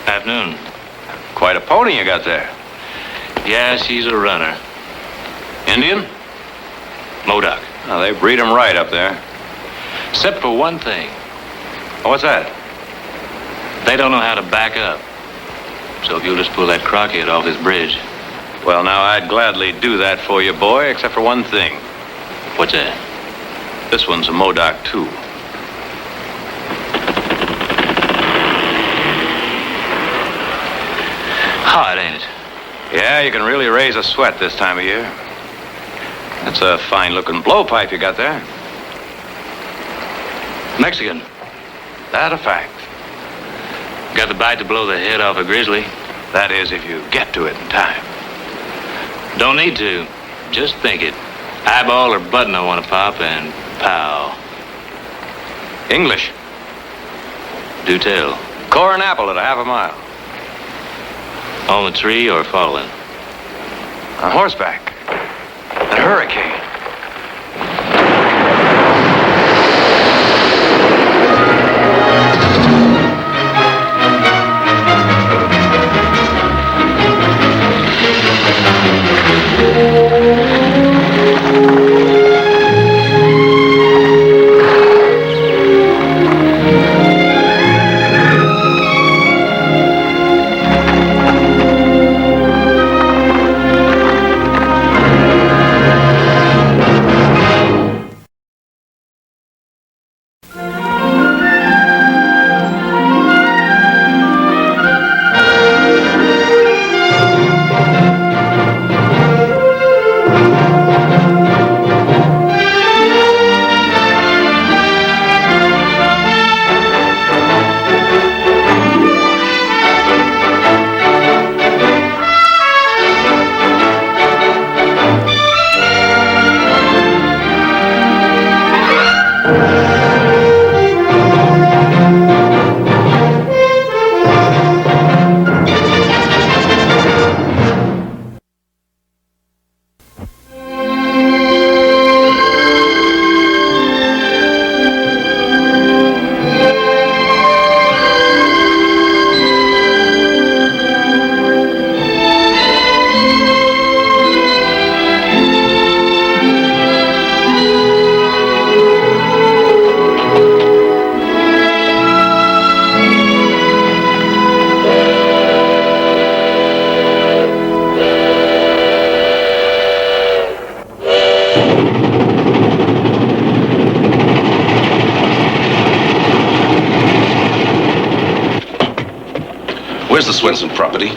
Afternoon. Quite a pony you got there. Yeah, she's a runner. Indian? Modoc. Oh, they breed 'em right up there. Except for one thing. Oh, what's that? They don't know how to back up. So if you'll just pull that crockhead off this bridge. Well, now, I'd gladly do that for you, boy, except for one thing. What's that? This one's a Modoc, too. Hot, ain't it? Yeah, you can really raise a sweat this time of year. That's a fine-looking blowpipe you got there. Mexican. That a fact. Got the bite to blow the head off a grizzly. That is, if you get to it in time. Don't need to. Just think it. Eyeball or button I want to pop, and pow. English. Do tell. Core and apple at a half a mile. On the tree or falling? On horseback. A hurricane. Where's the Swenson property?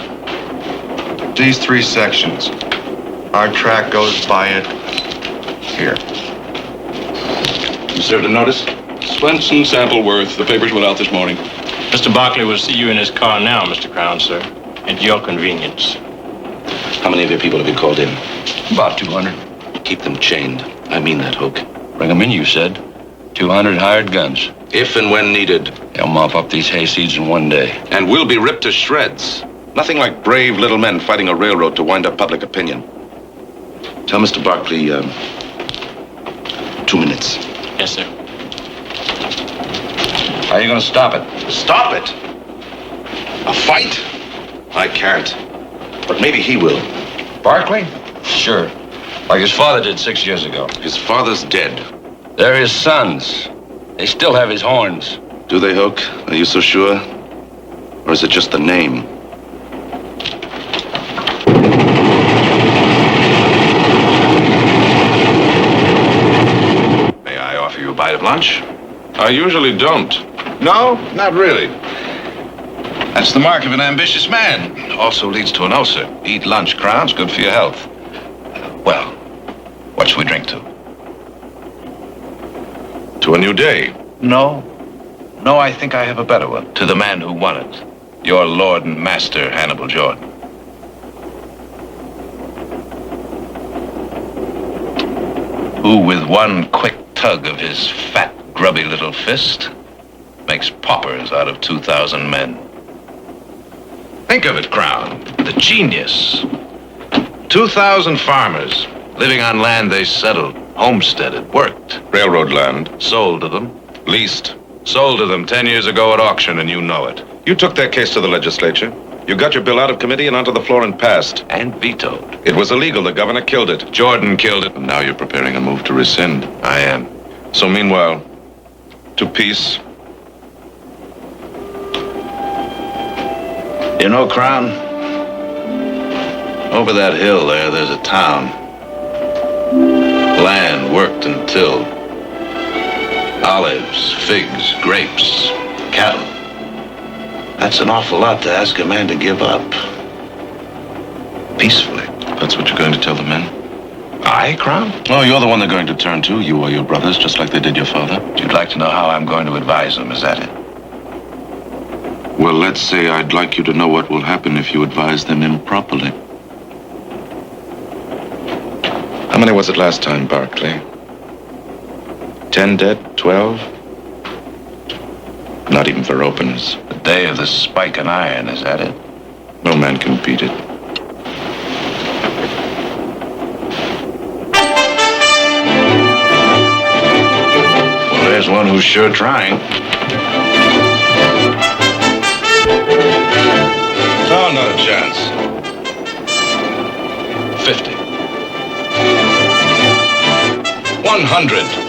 These 3 sections. Our track goes by it here. You served a notice? Swenson, Sampleworth. The papers went out this morning. Mr. Barkley will see you in his car now, Mr. Crown, sir. At your convenience. How many of your people have you called in? About 200. Keep them chained. I mean that, Hoke. Bring them in, you said. 200 hired guns. If and when needed. They'll mop up these hayseeds in one day. And we'll be ripped to shreds. Nothing like brave little men fighting a railroad to wind up public opinion. Tell Mr. Barkley, 2 minutes. Yes, sir. How are you going to stop it? Stop it! A fight? I can't. But maybe he will. Barkley? Sure. Like his father did 6 years ago. His father's dead. They're his sons. They still have his horns. Do they, Hoke? Are you so sure? Or is it just the name? lunch? I usually don't. No, not really. That's the mark of an ambitious man. Also leads to an ulcer. Eat lunch, Crowns. Good for your health. Well, what should we drink to? To a new day. No. No, I think I have a better one. To the man who won it. Your lord and master, Hannibal Jordan. Who, with one quick tug of his fat, grubby little fist, makes paupers out of 2,000 men. Think of it, Crown. The genius. 2,000 farmers living on land they settled, homesteaded, worked. Railroad land. Sold to them. Leased. Sold to them 10 years ago at auction, and you know it. You took their case to the legislature. You got your bill out of committee and onto the floor and passed. And vetoed. It was illegal. The governor killed it. Jordan killed it. And now you're preparing a move to rescind. I am. So meanwhile, to peace. You know, Crown, over that hill there's a town. Land worked and tilled. Olives, figs, grapes, cattle. That's an awful lot to ask a man to give up. Peacefully. That's what you're going to tell the men? I, Crown? Oh, you're the one they're going to turn to. You or your brothers, just like they did your father. You'd like to know how I'm going to advise them, is that it? Well, let's say I'd like you to know what will happen if you advise them improperly. How many was it last time, Barkley? 10 dead? 12? Not even for openers. The day of the spike and iron, is that it? No man can beat it. Well, there's one who's sure trying. No, not a chance. 50. 100.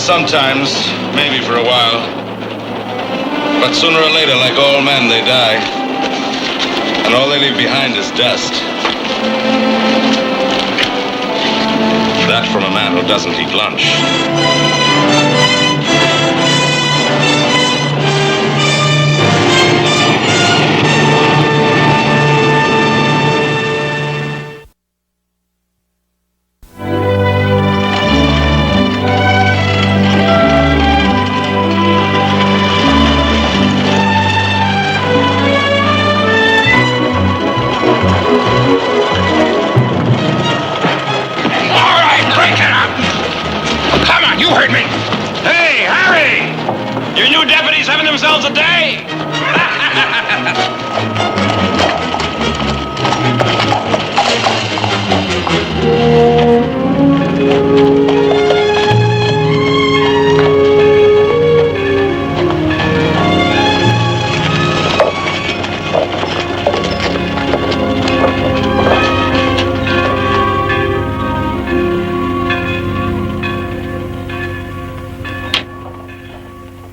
Sometimes, maybe for a while. But sooner or later, like all men, they die. And all they leave behind is dust. That from a man who doesn't eat lunch. themselves a day.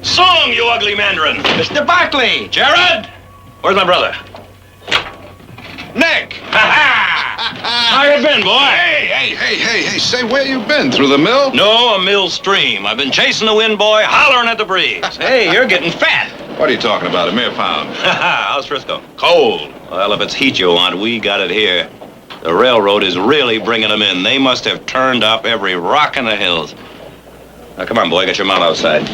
Song, you ugly mandarin. Mr. Barkley! Jared, where's my brother? Nick! Ha ha! How you been, boy? Hey, say, where you been? Through the mill? No, a mill stream. I've been chasing the wind, boy, hollering at the breeze. Hey, you're getting fat. What are you talking about, a mere pound? How's Frisco? Cold. Well, if it's heat you want, we got it here. The railroad is really bringing them in. They must have turned up every rock in the hills. Now, come on, boy, get your mount outside.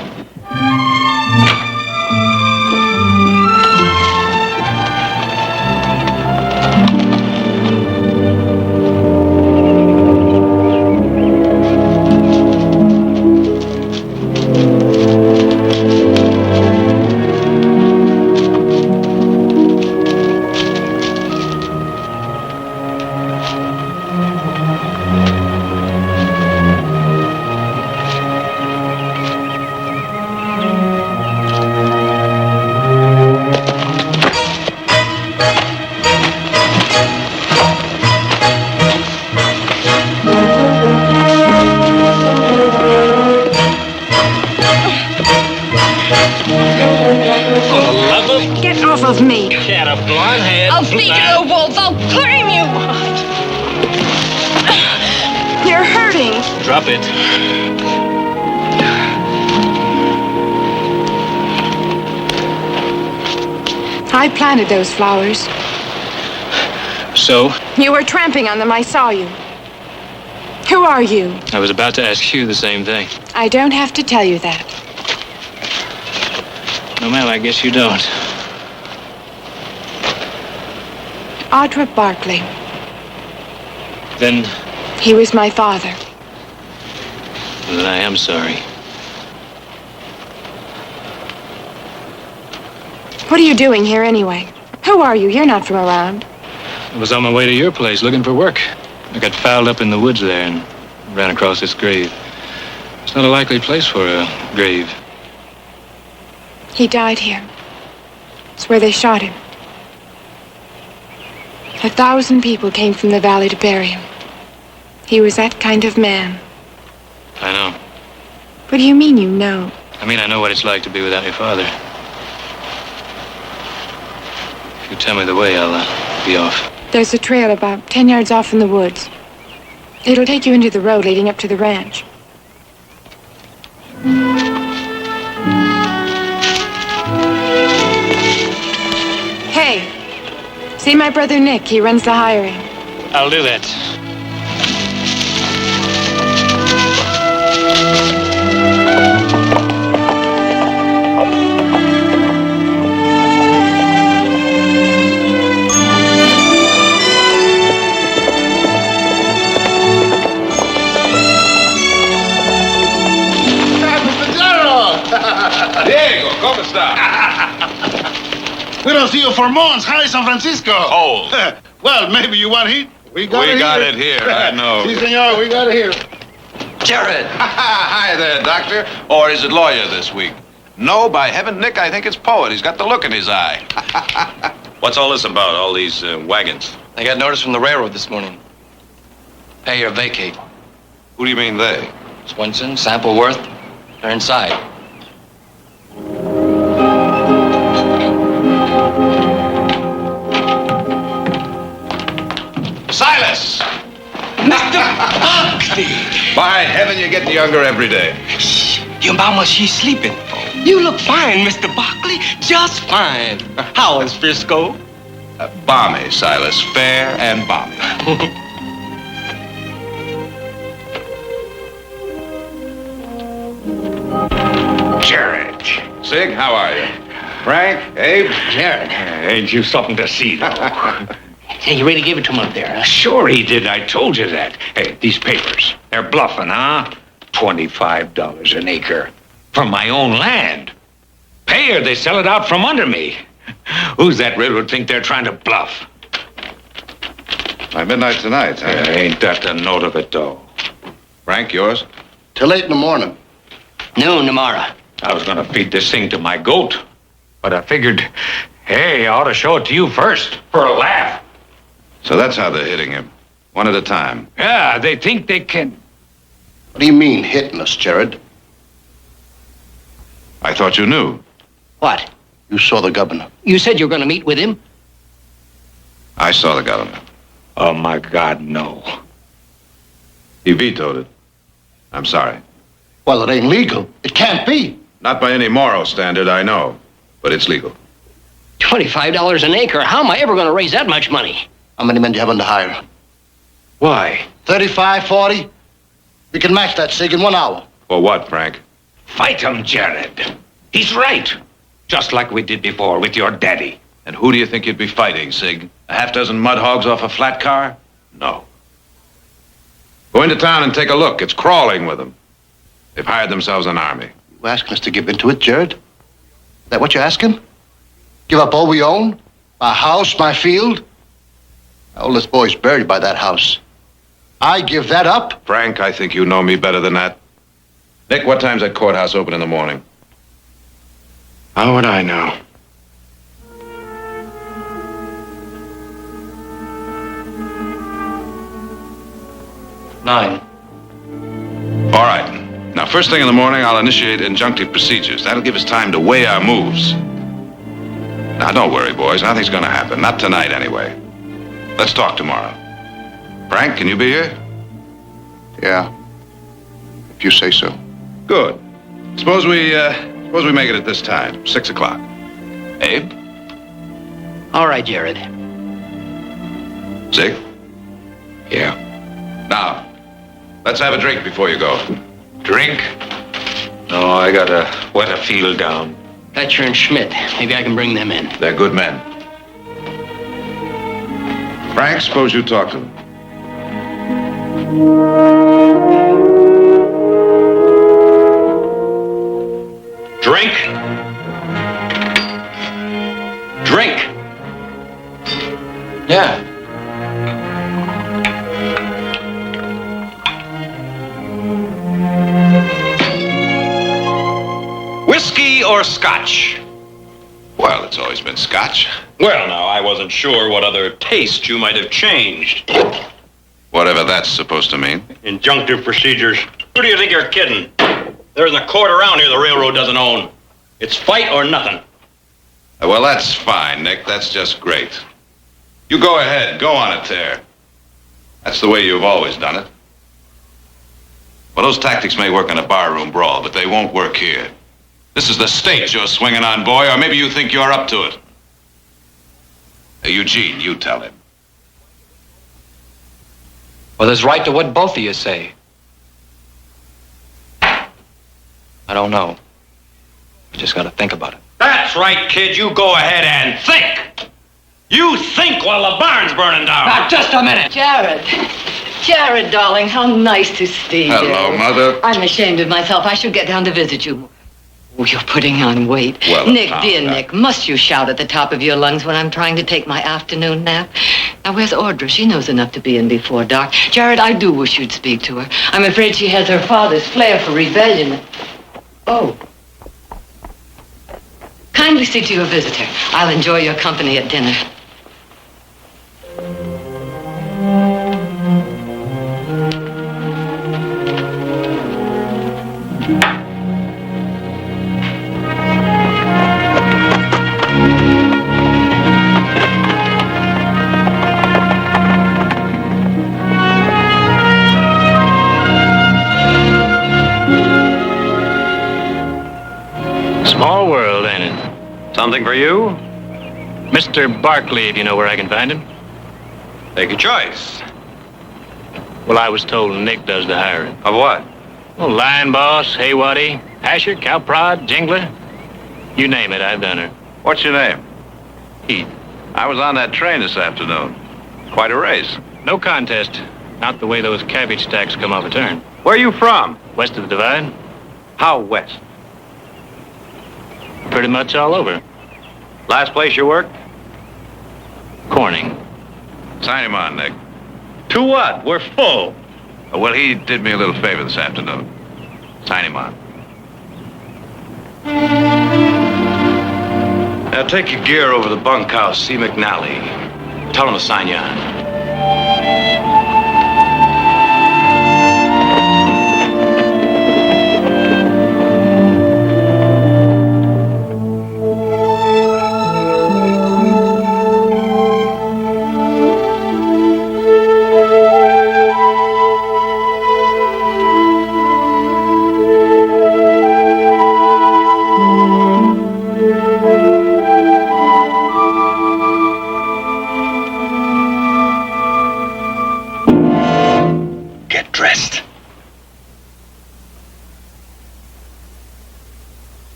Get off of me. Cat a blonde head. I'll feed you to the wolves. I'll claim you. You're hurting. Drop it. I planted those flowers. So, You were tramping on them. I saw you. Who are you? I was about to ask you the same thing. I don't have to tell you that. No, ma'am, I guess you don't. Audra Barkley. Then He was my father. I am sorry. What are you doing here anyway? Who are you? You're not from around. I was on my way to your place looking for work. I got fouled up in the woods there and ran across this grave. It's not a likely place for a grave. He died here. It's where they shot him. 1,000 people came from the valley to bury him. He was that kind of man. I know. What do you mean you know? I mean, I know what it's like to be without your father. If you tell me the way, I'll be off. There's a trail about 10 yards off in the woods. It'll take you into the road leading up to the ranch. Hey, see my brother Nick. He runs the hiring. I'll do that. Diego, ¿cómo está? We don't see you for months. Hi, San Francisco. Cold. Well, maybe you want heat. We got it here, I know. Si, senor, we got it here. Jared! Hi there, Doctor. Or is it lawyer this week? No, by heaven, Nick, I think it's poet. He's got the look in his eye. What's all this about, all these wagons? I got notice from the railroad this morning. Pay or vacate. Who do you mean they? Swenson, Sampleworth, they're inside. Silas! Mr. Barkley! By heaven, you're getting younger every day. Shh, your mama, she's sleeping. You look fine, Mr. Barkley. Just fine. How is Frisco? Balmy, Silas. Fair and balmy. Jared. Sig, how are you? Frank, Abe? Jared. Ain't you something to see, though? Hey, you really gave it to him up there, huh? Sure he did. I told you that. Hey, these papers, they're bluffing, huh? $25 an acre from my own land. Pay or they sell it out from under me. Who's that railroad think they're trying to bluff? By midnight tonight, huh? Ain't that the note of it, though? Frank, yours? Till 8 in the morning. Noon tomorrow. I was gonna feed this thing to my goat, but I figured, hey, I ought to show it to you first, for a laugh. So that's how they're hitting him. One at a time. Yeah, they think they can. What do you mean, hitting us, Jared? I thought you knew. What? You saw the governor. You said you were going to meet with him? I saw the governor. Oh, my God, no. He vetoed it. I'm sorry. Well, it ain't legal. It can't be. Not by any moral standard, I know. But it's legal. $25 an acre. How am I ever going to raise that much money? How many men do you have under hire? Why? 35, 40? We can match that, Sig, in 1 hour. For what, Frank? Fight him, Jared. He's right. Just like we did before with your daddy. And who do you think you'd be fighting, Sig? A half dozen mud hogs off a flat car? No. Go into town and take a look. It's crawling with them. They've hired themselves an army. You asking us to give into it, Jared? Is that what you're asking? Give up all we own? My house, my field? My oldest boy's buried by that house. I give that up? Frank, I think you know me better than that. Nick, what time's that courthouse open in the morning? How would I know? Nine. All right. Now, first thing in the morning, I'll initiate injunctive procedures. That'll give us time to weigh our moves. Now, don't worry, boys. Nothing's going to happen. Not tonight, anyway. Let's talk tomorrow. Frank, can you be here? Yeah. If you say so. Good. Suppose we make it at this time, 6 o'clock. Abe? All right, Jared. Zig? Yeah. Now, let's have a drink before you go. Drink? No, I gotta wet a field down. Fletcher and Schmidt. Maybe I can bring them in. They're good men. Frank, suppose you talk to them. Drink. Drink. Yeah. Whiskey or scotch? Well, it's always been scotch. Well, now, I wasn't sure what other taste you might have changed. Whatever that's supposed to mean. Injunctive procedures. Who do you think you're kidding? There isn't a court around here the railroad doesn't own. It's fight or nothing. Well, that's fine, Nick. That's just great. You go ahead. Go on a tear. That's the way you've always done it. Well, those tactics may work in a barroom brawl, but they won't work here. This is the stage you're swinging on, boy, or maybe you think you're up to it. Hey, Eugene, you tell him. Well, there's right to what both of you say. I don't know. I just gotta think about it. That's right, kid. You go ahead and think. You think while the barn's burning down. Now, just a minute. Jared. Jared, darling, how nice to see you. Hello, Mother. I'm ashamed of myself. I should get down to visit you. Oh, you're putting on weight. Well, Nick, now, dear Nick, must you shout at the top of your lungs when I'm trying to take my afternoon nap? Now, where's Audra? She knows enough to be in before dark. Jared, I do wish you'd speak to her. I'm afraid she has her father's flair for rebellion. Oh. Kindly see to your visitor. I'll enjoy your company at dinner. Small world, ain't it? Something for you? Mr. Barkley, if you know where I can find him. Take your choice. Well, I was told Nick does the hiring. Of what? Well, line boss, haywaddy, hasher, cowprod, jingler. You name it, I've done her. What's your name? Heath. I was on that train this afternoon. Quite a race. No contest. Not the way those cabbage stacks come off a turn. Where are you from? West of the divide? How west? Pretty much all over. Last place you worked? Corning. Sign him on, Nick. To what? We're full. Well, he did me a little favor this afternoon. Sign him on. Now take your gear over to the bunkhouse. See McNally. Tell him to sign you on.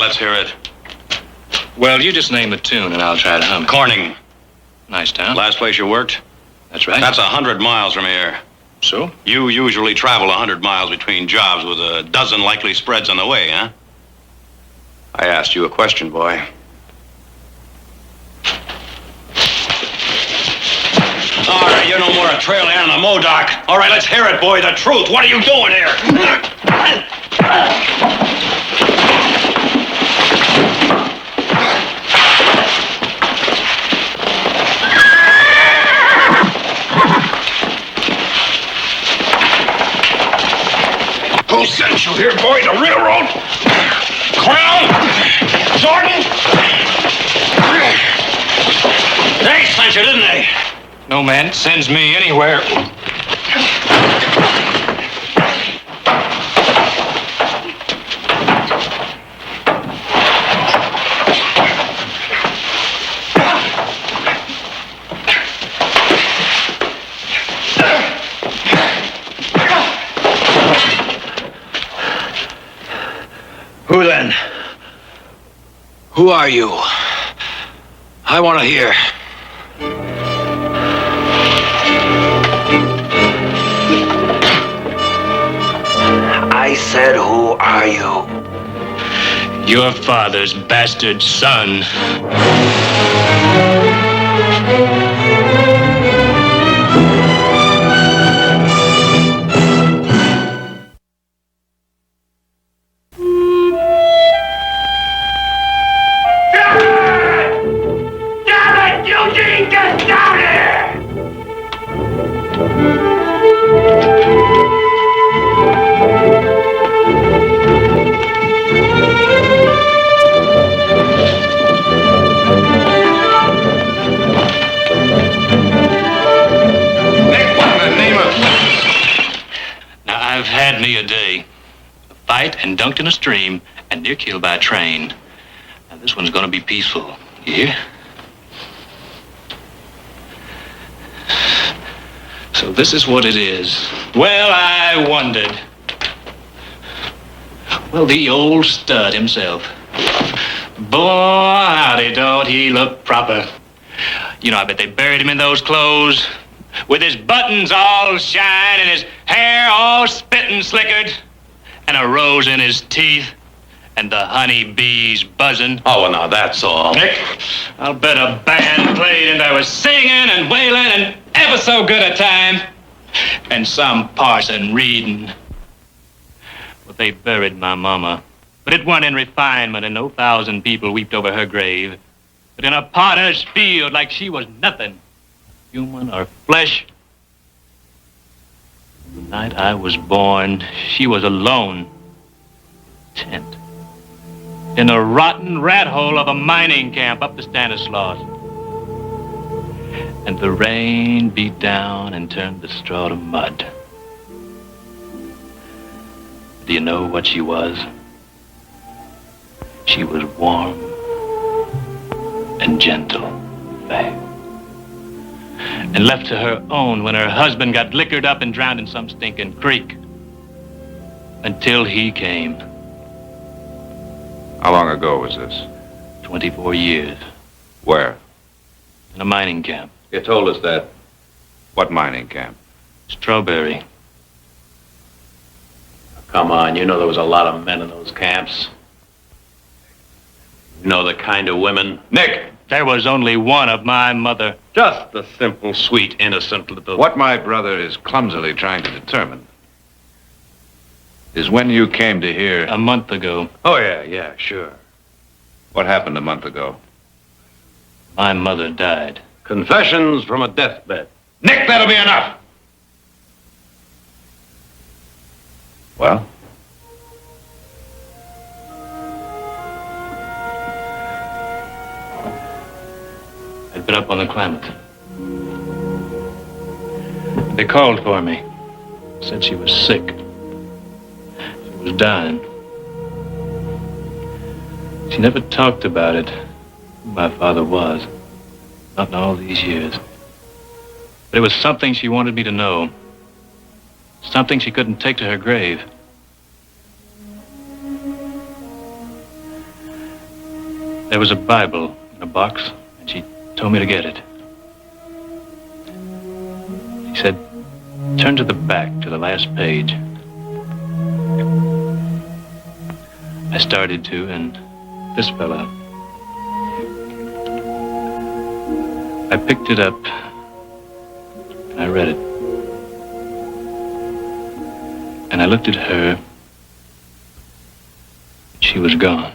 let's hear it. Well, you just name the tune and I'll try to hum it. Corning. Nice town. Last place you worked? That's right. That's 100 miles from here. So? You usually travel 100 miles between jobs with a dozen likely spreads on the way, huh? I asked you a question, boy. All right, you're no more a trail hand than a Modoc. All right, let's hear it, boy. The truth. What are you doing here? Who sent you here, boy? The railroad? Crown? Jordan? They sent you, didn't they? No man sends me anywhere. Who then? Who are you? I want to hear. I said, who are you? Your father's bastard son. And dunked in a stream and near killed by a train. Now this one's gonna be peaceful. You hear? So this is what it is. Well, I wondered. Well, the old stud himself. Boy, howdy, don't he look proper. You know, I bet they buried him in those clothes with his buttons all shine and his hair all spittin' slickered. And a rose in his teeth, and the honey bees buzzing. Oh, well, now that's all. Nick, I'll bet a band played and there was singing and wailing and ever so good a time. And some parson reading. Well, they buried my mama. But it wasn't in refinement, and no 1,000 people wept over her grave. But in a potter's field like she was nothing, human or flesh. The night I was born, she was alone. Tent. In a rotten rat hole of a mining camp up the Stanislaus. And the rain beat down and turned the straw to mud. Do you know what she was? She was warm and gentle, fair. And left to her own when her husband got liquored up and drowned in some stinking creek. Until he came. How long ago was this? 24 years. Where? In a mining camp. You told us that. What mining camp? Strawberry. Come on, you know there was a lot of men in those camps. You know the kind of women. Nick! There was only one of my mother. Just the simple, sweet, innocent little... What my brother is clumsily trying to determine is when you came to here... A month ago. Oh, yeah, sure. What happened a month ago? My mother died. Confessions from a deathbed. Nick, that'll be enough! Well? I'd been up on the Klamath. They called for me. Said she was sick. She was dying. She never talked about it, who my father was. Not in all these years. But it was something she wanted me to know. Something she couldn't take to her grave. There was a Bible in a box, and she told me to get it. She said, turn to the back, to the last page. I started to, and this fell out. I picked it up, and I read it. And I looked at her. She was gone.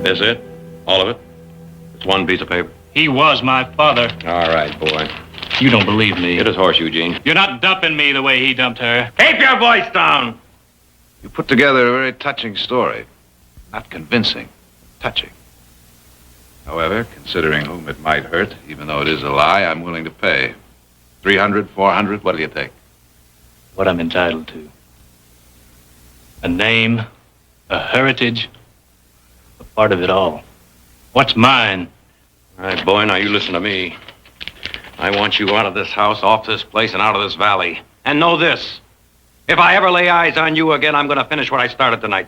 This it? All of it? It's one piece of paper. He was my father. All right, boy. You don't believe me. Get his horse, Eugene. You're not dumping me the way he dumped her. Keep your voice down! You put together a very touching story. Not convincing, touching. However, considering whom it might hurt, even though it is a lie, I'm willing to pay. 300, 400, what do you take? What I'm entitled to. A name, a heritage, a part of it all. What's mine? All right, boy, now you listen to me. I want you out of this house, off this place, and out of this valley. And know this. If I ever lay eyes on you again, I'm going to finish what I started tonight.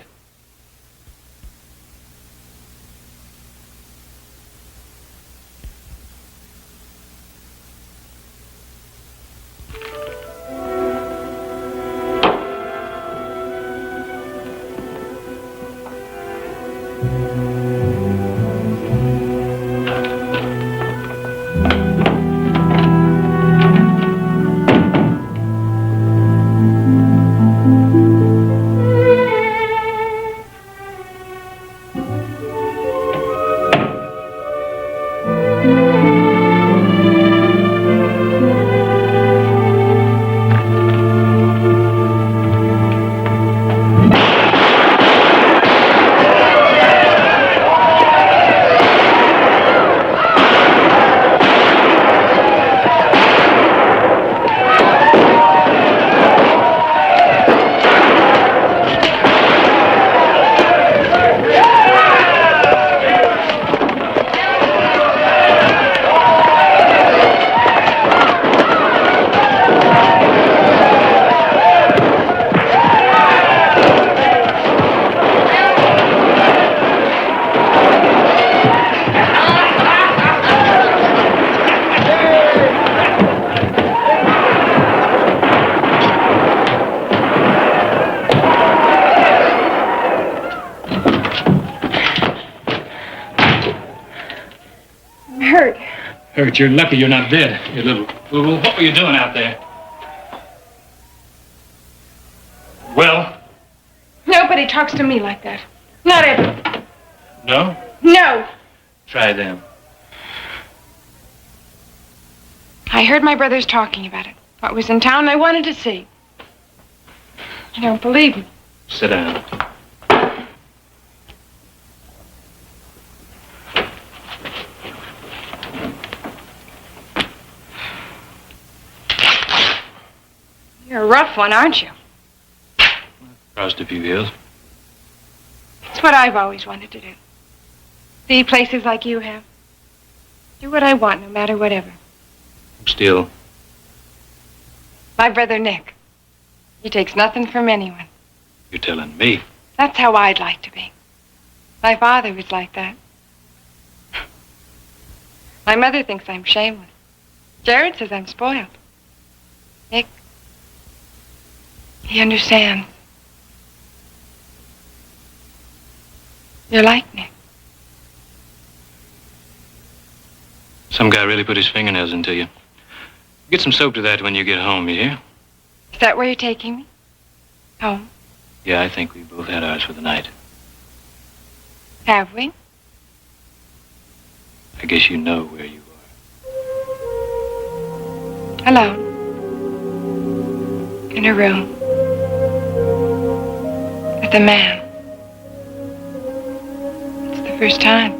Hurt, you're lucky you're not dead, you little fool. What were you doing out there? Well? Nobody talks to me like that. Not ever. No? No. Try them. I heard my brothers talking about it. What was in town I wanted to see. You don't believe me. Sit down. You're a rough one, aren't you? Crossed a few hills. It's what I've always wanted to do. See places like you have. Do what I want, no matter whatever. Still. My brother Nick. He takes nothing from anyone. You're telling me. That's how I'd like to be. My father was like that. My mother thinks I'm shameless. Jared says I'm spoiled. Nick, he understands. You're like Nick. Some guy really put his fingernails into you. Get some soap to that when you get home, you hear? Is that where you're taking me? Home? Yeah, I think we both had ours for the night. Have we? I guess you know where you are. Alone. In a room. With a man. It's the first time.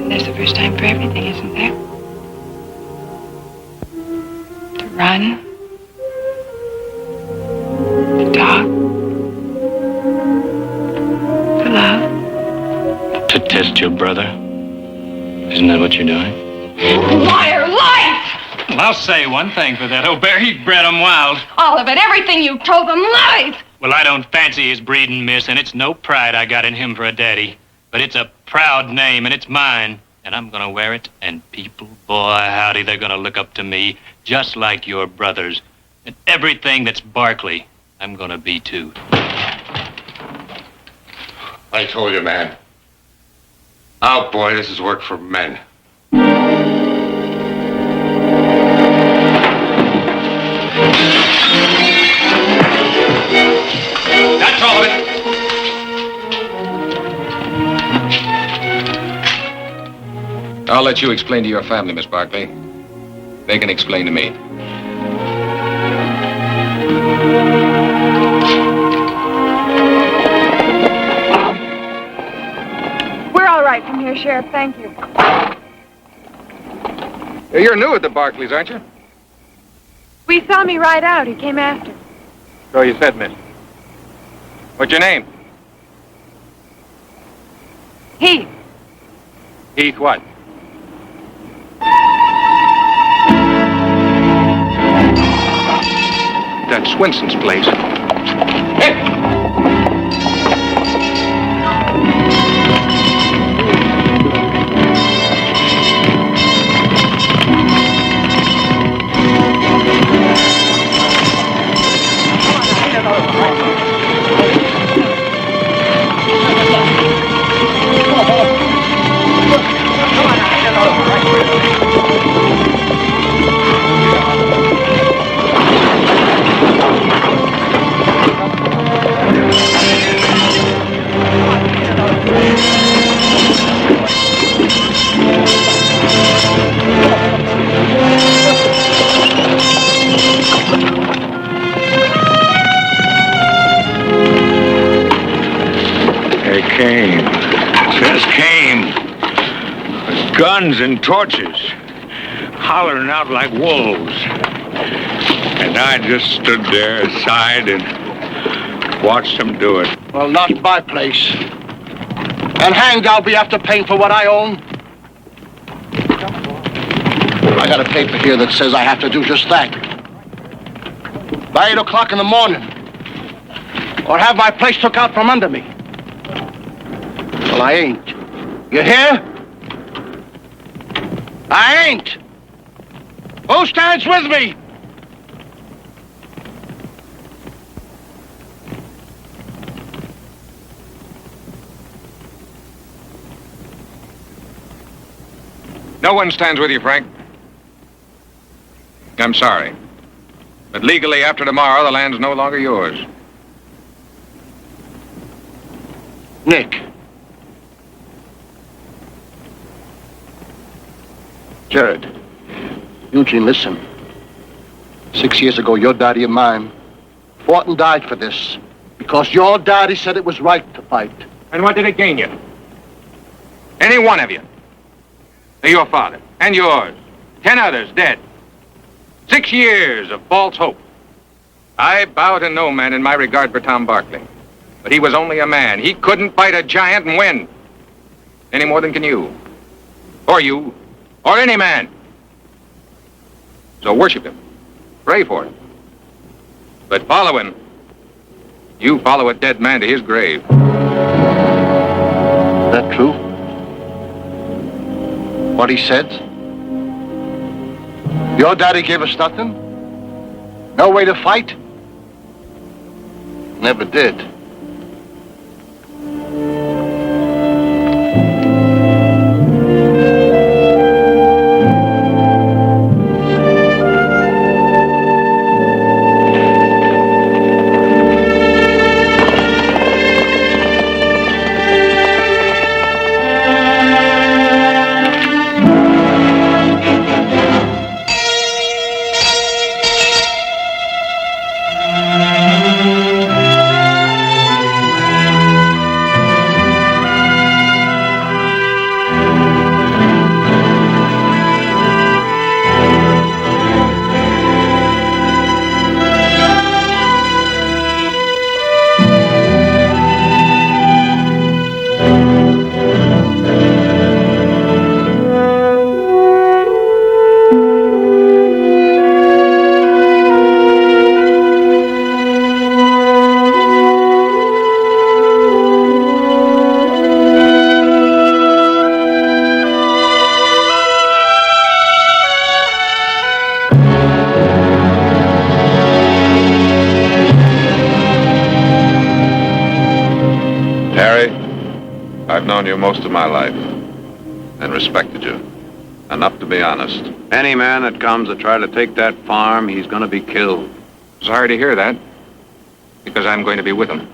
And there's the first time for everything, isn't there? To run. To talk. test your brother? Isn't that what you're doing? Liar, liar! Well, I'll say one thing for that. O'Bear, he bred 'em wild. All of it, everything you told them, lies! Well, I don't fancy his breeding, miss, and it's no pride I got in him for a daddy. But it's a proud name, and it's mine. And I'm gonna wear it, and people, boy, howdy, they're gonna look up to me, just like your brothers. And everything that's Barkley, I'm gonna be too. I told you, man. Oh, boy, this is work for men. That's all of it. I'll let you explain to your family, Miss Barkley. They can explain to me. We're all right from here, Sheriff. Thank you. You're new at the Barkleys, aren't you? We saw me ride out. He came after. So you said, miss. What's your name? Heath. Heath what? That's Swinson's place. Guns and torches, hollering out like wolves. And I just stood there aside and watched them do it. Well, not my place. And hanged I'll be after paying for what I own. I got a paper here that says I have to do just that. By 8 o'clock in the morning. Or have my place took out from under me. Well, I ain't. You hear? I ain't. Who stands with me? No one stands with you, Frank. I'm sorry. But legally, after tomorrow, the land's no longer yours. Nick. Jared. Eugene, listen. 6 years ago, your daddy and mine fought and died for this because your daddy said it was right to fight. And what did it gain you? Any one of you. Your father and yours. 10 others dead. 6 years of false hope. I bow to no man in my regard for Tom Barkley. But he was only a man. He couldn't fight a giant and win. Any more than can you. Or you. Or any man. So worship him. Pray for him. But follow him. You follow a dead man to his grave. Is that true? What he said? Your daddy gave us nothing? No way to fight? Never did. Harry, I've known you most of my life and respected you. Enough to be honest. Any man that comes to try to take that farm, he's going to be killed. Sorry to hear that, because I'm going to be with him.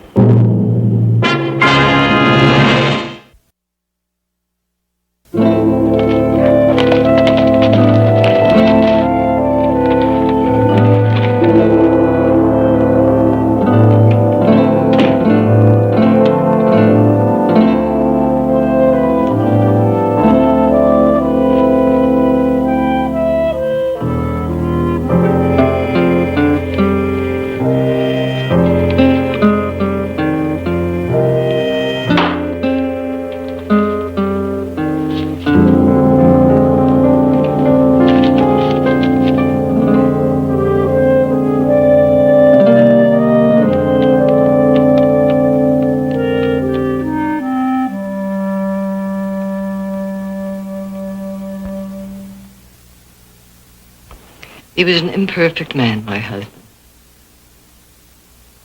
He was an imperfect man, my husband.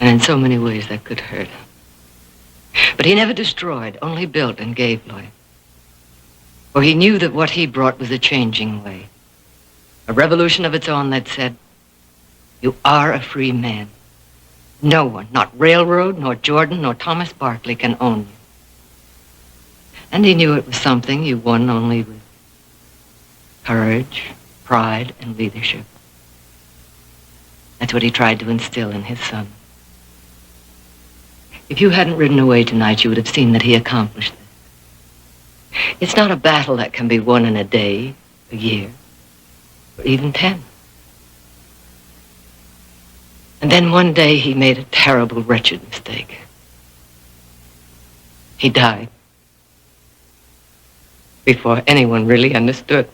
And in so many ways that could hurt. But he never destroyed, only built and gave life. For he knew that what he brought was a changing way. A revolution of its own that said, you are a free man. No one, not Railroad, nor Jordan, nor Thomas Barkley can own you. And he knew it was something you won only with courage, pride, and leadership. That's what he tried to instill in his son. If you hadn't ridden away tonight, you would have seen that he accomplished this. It's not a battle that can be won in a day, a year, or even 10. And then one day he made a terrible, wretched mistake. He died before anyone really understood.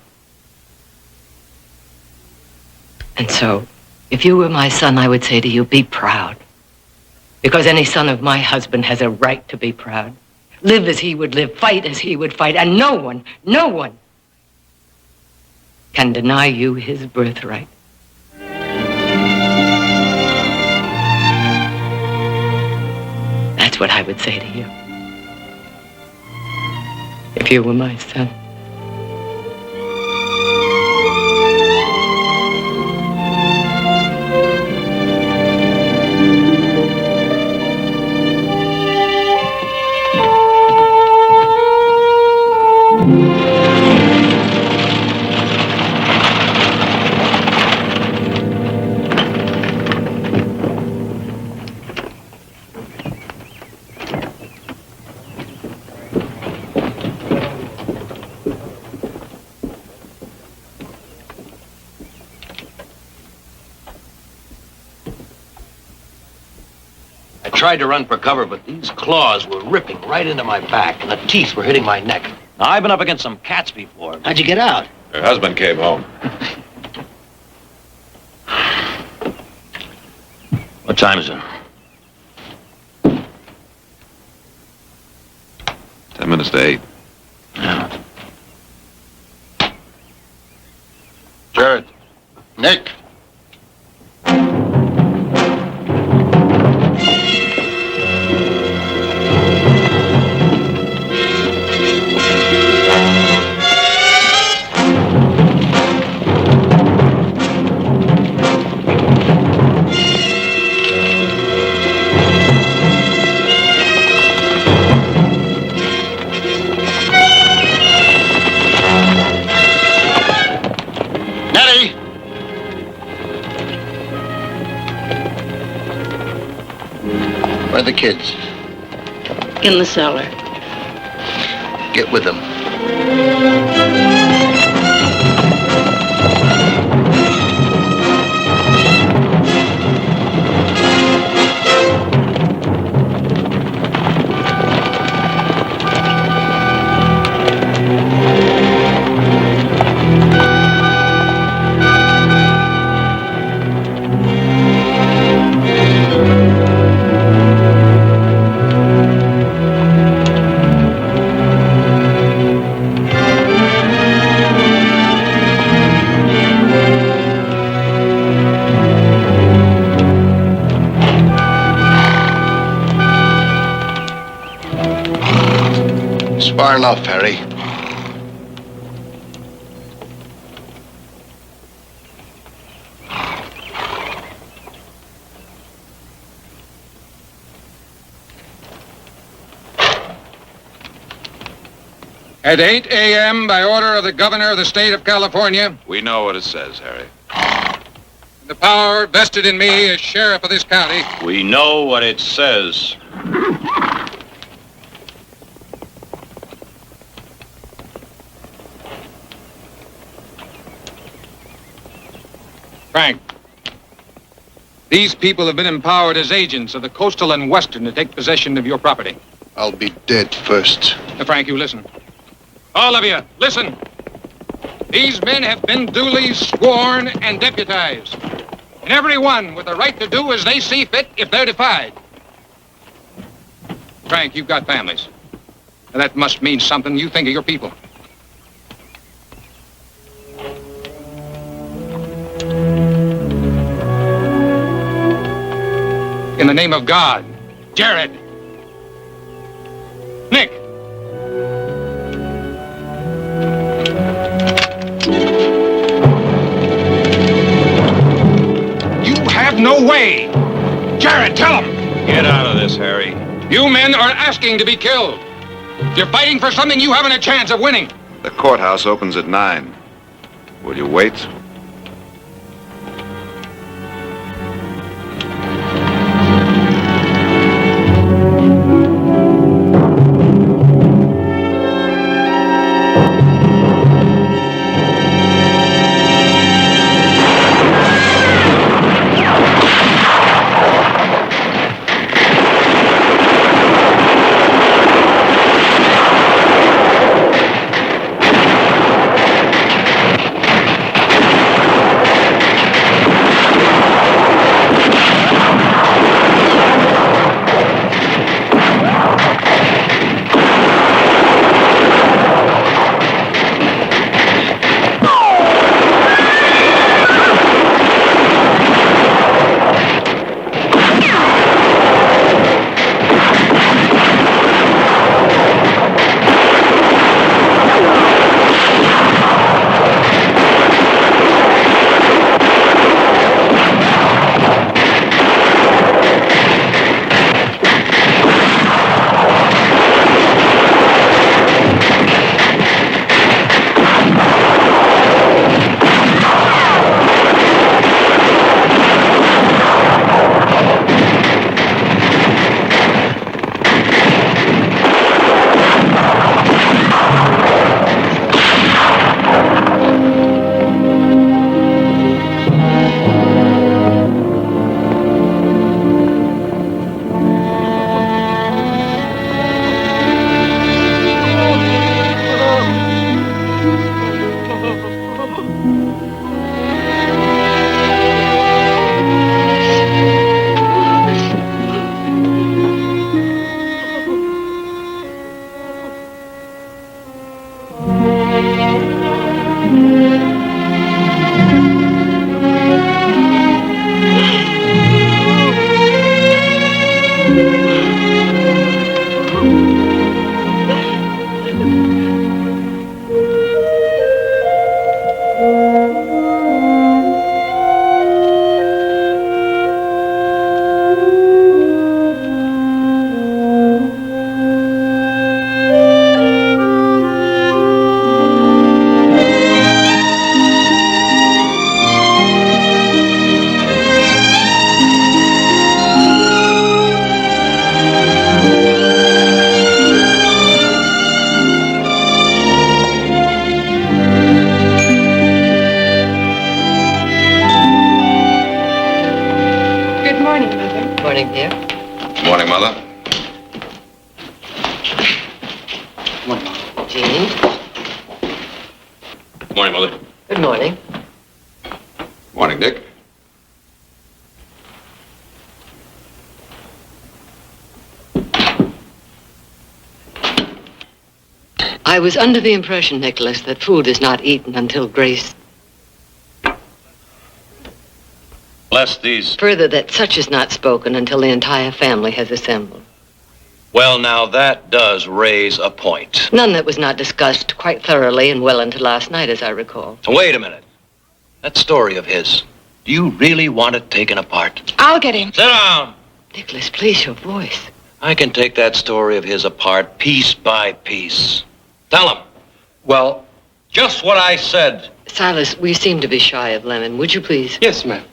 And so, if you were my son, I would say to you, be proud. Because any son of my husband has a right to be proud. Live as he would live, fight as he would fight, and no one can deny you his birthright. That's what I would say to you. If you were my son. I tried to run for cover, but these claws were ripping right into my back, and the teeth were hitting my neck. Now, I've been up against some cats before. How'd you get out? Her husband came home. What time is it? 10 minutes to 8. Yeah. Jared. Nick. Where are the kids? In the cellar. Get with them. far enough, Harry. At 8 a.m., by order of the governor of the state of California, We know what it says, Harry. the power vested in me as sheriff of this county, We know what it says. Frank, these people have been empowered as agents of the coastal and western to take possession of your property. I'll be dead first. Now, Frank, you listen. All of you, listen. These men have been duly sworn and deputized. And every one with the right to do as they see fit if they're defied. Frank, you've got families. Now, that must mean something. You think of your people. In the name of God, Jared, Nick, you have no way. Jared, tell him. Get out of this, Harry. You men are asking to be killed. You're fighting for something you haven't a chance of winning. The courthouse opens at 9. Will you wait? Morning, dear. Morning, Mother. Jean. Morning, Mother. Good morning. Morning, Dick. I was under the impression, Nicholas, that food is not eaten until grace. Bless these. Further, that such is not spoken until the entire family has assembled. Well, now that does raise a point. None that was not discussed quite thoroughly and well into last night, as I recall. Wait a minute. That story of his, do you really want it taken apart? I'll get him. Sit down. Nicholas, please, your voice. I can take that story of his apart piece by piece. Tell him. Well, Just what I said. Silas, we seem to be shy of Lemon. Would you please? yes, ma'am.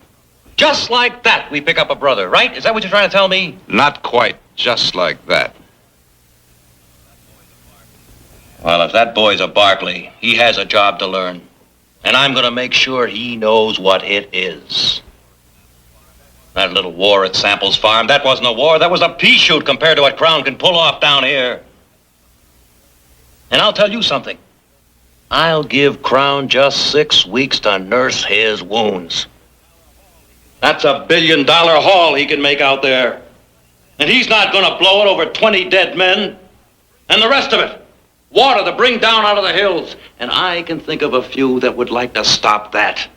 Just like that, we pick up a brother, right? Is that what you're trying to tell me? Not quite just like that. Well, if that boy's a Barkley, he has a job to learn. And I'm going to make sure he knows what it is. That little war at Sample's farm, that wasn't a war. That was a pea shoot compared to what Crown can pull off down here. And I'll tell you something. I'll give Crown just 6 weeks to nurse his wounds. That's $1 billion haul he can make out there. And he's not going to blow it over 20 dead men. And the rest of it, water to bring down out of the hills. And I can think of a few that would like to stop that.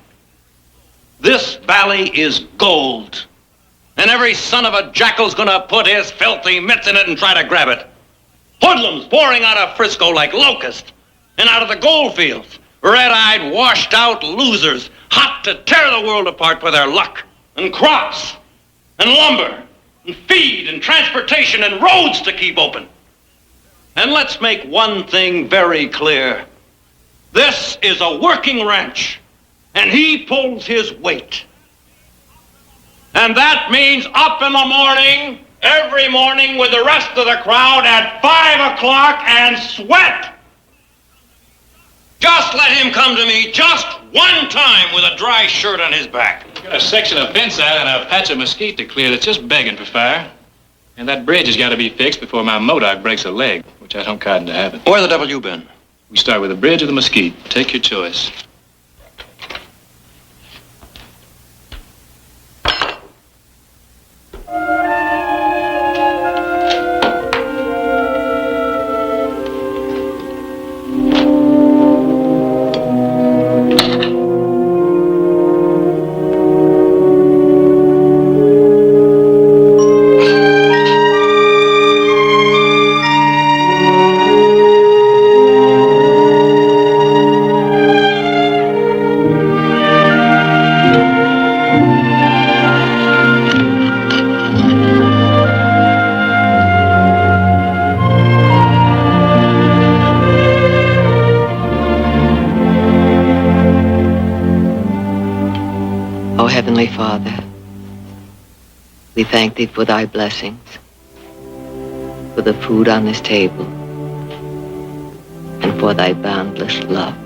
This valley is gold. And every son of a jackal's going to put his filthy mitts in it and try to grab it. Hoodlums pouring out of Frisco like locusts. And out of the gold fields. Red-eyed, washed-out losers. Hot to tear the world apart with their luck. And crops. And lumber. And feed. And transportation. And roads to keep open. And let's make one thing very clear. This is a working ranch. And he pulls his weight. And that means up in the morning, every morning with the rest of the crowd at 5 o'clock and sweat. Just let him come to me just one time with a dry shirt on his back. Got a section of fence out and a patch of mesquite to clear that's just begging for fire. And that bridge has got to be fixed before my modoc breaks a leg, which I don't cotton to happen. Where the devil you been? We start with the bridge or the mesquite. Take your choice. Heavenly Father, we thank Thee for Thy blessings, for the food on this table, and for Thy boundless love.